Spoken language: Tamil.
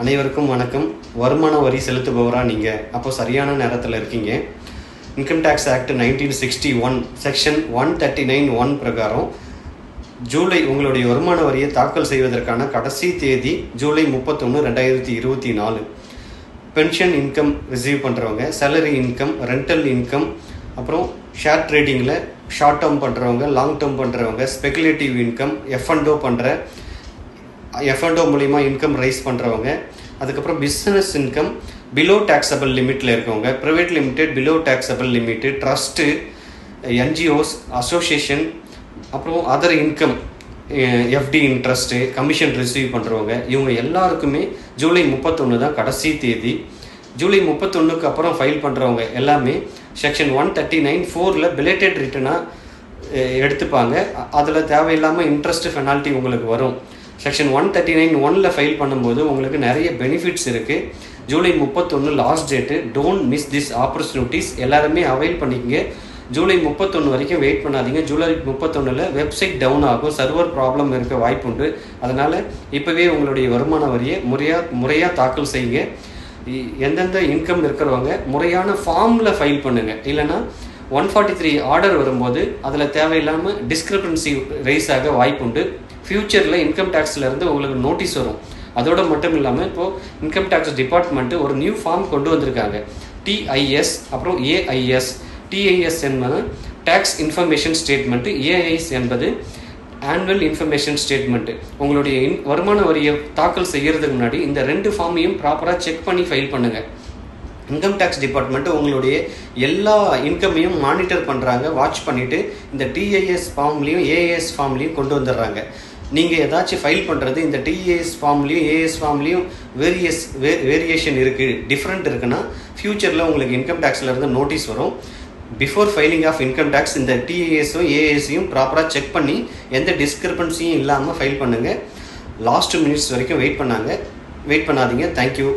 அனைவருக்கும் வணக்கம். வருமான வரி செலுத்துபவரா நீங்கள்? அப்போ சரியான நேரத்தில் இருக்கீங்க. இன்கம் டேக்ஸ் ஆக்ட் 1961 செக்ஷன் 139(1) பிரகாரம் ஜூலை உங்களுடைய வருமான வரியை தாக்கல் செய்வதற்கான கடைசி தேதி ஜூலை 31, 2024. பென்ஷன் இன்கம் ரிசீவ் பண்ணுறவங்க, சேலரி இன்கம், ரெண்டல் இன்கம், அப்புறம் ஷேர் ட்ரேடிங்கில் ஷார்ட் டேர்ம் பண்ணுறவங்க, லாங் டேர்ம் பண்ணுறவங்க, ஸ்பெகுலேட்டிவ் இன்கம், எஃப்என்டோ மூலிமா இன்கம் ரைஸ் பண்ணுறவங்க, அதுக்கப்புறம் பிஸ்னஸ் இன்கம் பிலோ டேக்ஸபிள் லிமிட்டில் இருக்கவங்க, private limited below taxable limit, trust, NGOs, association, அப்புறம் other income, FD interest, commission receive பண்ணுறவங்க, இவங்க எல்லாருக்குமே ஜூலை 31 தான் கடைசி தேதி. ஜூலை 31க்கு அப்புறம் ஃபைல் பண்ணுறவங்க எல்லாமே செக்ஷன் 139(4)ல் பிலேட்டட் ரிட்டனாக எடுத்துப்பாங்க. அதில் தேவையில்லாமல் இன்ட்ரெஸ்ட் பெனால்ட்டி உங்களுக்கு வரும். செக்ஷன் 139(1)ல் ஃபைல் பண்ணும்போது உங்களுக்கு நிறைய பெனிஃபிட்ஸ் இருக்குது. July 31 last date. Don't miss this opportunities. எல்லாருமே அவைல் பண்ணிக்கங்க. ஜூலை 31 வரைக்கும் வெயிட் பண்ணாதீங்க. ஜூலை 31ல் வெப்சைட் டவுன் ஆகும், சர்வர் ப்ராப்ளம் இருக்க வாய்ப்புண்டு. அதனால் இப்போவே உங்களுடைய வருமான வரியை முறையாக தாக்கல் செய்யுங்க. எந்தெந்த இன்கம் இருக்கிறவங்க முறையான ஃபார்மில் ஃபைல் பண்ணுங்கள். இல்லைனா 143 ஆர்டர் வரும்போது அதில் தேவையில்லாமல் டிஸ்கிரிபன்சி ரைஸ் ஆக வாய்ப்புண்டு. ஃப்யூச்சரில் இன்கம் டேக்ஸ்லேருந்து உங்களுக்கு நோட்டீஸ் வரும். அதோடு மட்டும் இல்லாமல் இப்போது இன்கம் டேக்ஸ் டிபார்ட்மெண்ட்டு ஒரு நியூ ஃபார்ம் கொண்டு வந்திருக்காங்க. டிஐஎஸ், அப்புறம் ஏஐஎஸ். டிஐஎஸ் என்பது டேக்ஸ் இன்ஃபர்மேஷன் ஸ்டேட்மெண்ட்டு, ஏஐஎஸ் என்பது ஆனுவல் இன்ஃபர்மேஷன் ஸ்டேட்மெண்ட்டு. உங்களுடைய வருமான வரியை தாக்கல் செய்கிறதுக்கு முன்னாடி இந்த 2 ஃபார்மையும் ப்ராப்பராக செக் பண்ணி ஃபைல் பண்ணுங்கள். இன்கம் டேக்ஸ் டிபார்ட்மெண்ட்டு உங்களுடைய எல்லா இன்கமையும் மானிட்டர் பண்ணுறாங்க, வாட்ச் பண்ணிவிட்டு இந்த டிஐஎஸ் ஃபார்ம்லேயும் ஏஏஎஸ் ஃபார்ம்லேயும் கொண்டு வந்துடுறாங்க. நீங்கள் ஏதாச்சும் ஃபைல் பண்ணுறது இந்த டிஏஎஸ் ஃபார்ம்லேயும் ஏஎஸ் ஃபார்ம்லேயும் வேரியேஷன் இருக்குது, டிஃப்ரெண்ட் இருக்குன்னா ஃப்யூச்சரில் உங்களுக்கு இன்கம் டேக்ஸ்லேருந்து நோட்டீஸ் வரும். Before filing of income tax இந்த டிஏஎஸும் ஏஎஸையும் ப்ராப்பராக செக் பண்ணி எந்த டிஸ்கிரிபன்சியும் இல்லாமல் ஃபைல் பண்ணுங்கள். லாஸ்ட் மினிட்ஸ் வரைக்கும் வெயிட் பண்ணாதீங்க. தேங்க்யூ.